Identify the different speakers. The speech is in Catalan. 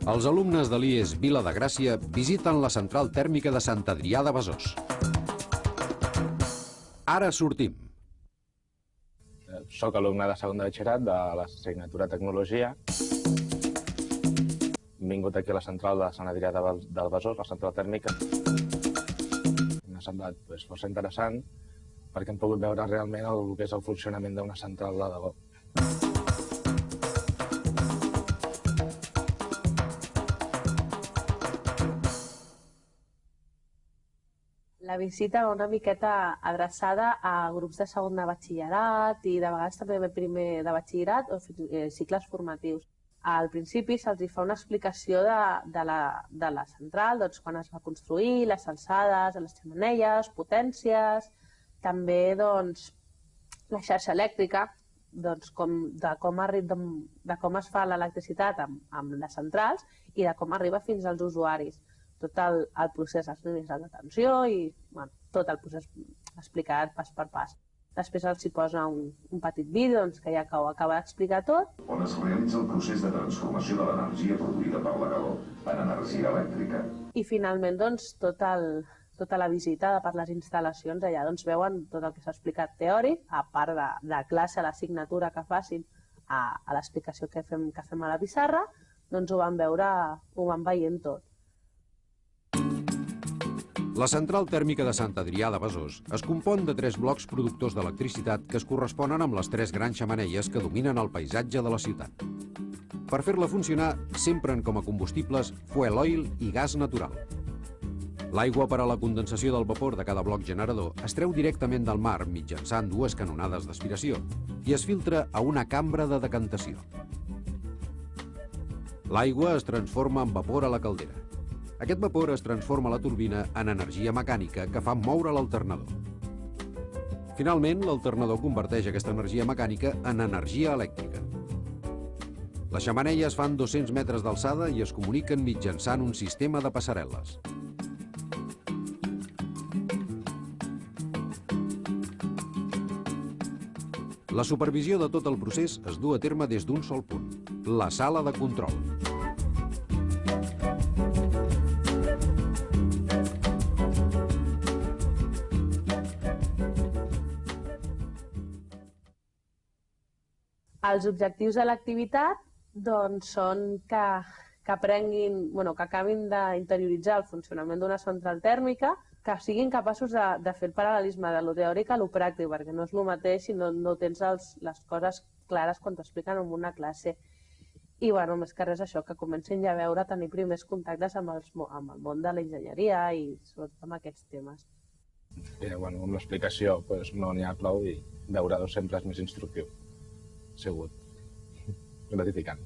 Speaker 1: Els alumnes de l'IES Vila de Gràcia visiten la central tèrmica de Sant Adrià de Besòs. Ara sortim.
Speaker 2: Soc alumne de segon de batxillerat de l'assignatura Tecnologia. Hem vingut aquí a la central de Sant Adrià del Besòs, la central tèrmica. M'ha semblat força interessant perquè hem pogut veure realment el que és el funcionament d'una central de debò.
Speaker 3: La visita va una miqueta adreçada a grups de segon de batxillerat i de vegades també de primer de batxillerat o cicles formatius. Al principi se'ls fa una explicació de la central, doncs, quan es va construir, les alçades, les xemeneies, potències, també doncs, la xarxa elèctrica, doncs, de com es fa l'electricitat amb les centrals i de com arriba fins als usuaris. Tot el procés, els línies de detenció i tot el procés explicat pas per pas. Després els hi posa un petit vídeo que ja ho acaba d'explicar tot.
Speaker 4: On es realitza el procés de transformació de l'energia produïda per la calor en energia elèctrica.
Speaker 3: I finalment tota la visita per les instal·lacions, allà veuen tot el que s'ha explicat teòric, a part de classe, a l'assignatura que facin, a l'explicació que fem a la pissarra, doncs ho van veient tot.
Speaker 1: La central tèrmica de Sant Adrià de Besòs es compon de 3 blocs productors d'electricitat que es corresponen amb les 3 grans xemeneies que dominen el paisatge de la ciutat. Per fer-la funcionar, s'empren com a combustibles fuel oil i gas natural. L'aigua per a la condensació del vapor de cada bloc generador es treu directament del mar mitjançant 2 canonades d'aspiració i es filtra a una cambra de decantació. L'aigua es transforma en vapor a la caldera. Aquest vapor es transforma a la turbina en energia mecànica que fa moure l'alternador. Finalment, l'alternador converteix aquesta energia mecànica en energia elèctrica. Les xemeneies fan 200 metres d'alçada i es comuniquen mitjançant un sistema de passarel·les. La supervisió de tot el procés es du a terme des d'un sol punt, la sala de control.
Speaker 3: Els objectius de l'activitat són que acabin d'interioritzar el funcionament d'una central tèrmica, que siguin capaços de fer el paral·lelisme de lo teòric a lo pràctic, perquè no és el mateix si no tens les coses clares quan t'expliquen en una classe. I més que res això, que comencin ja a veure, tenir primers contactes amb el món de la enginyeria i sobretot amb aquests temes.
Speaker 2: Amb l'explicació no n'hi ha prou i veure-ho sempre és més instructiu. Ha sigut gratificant.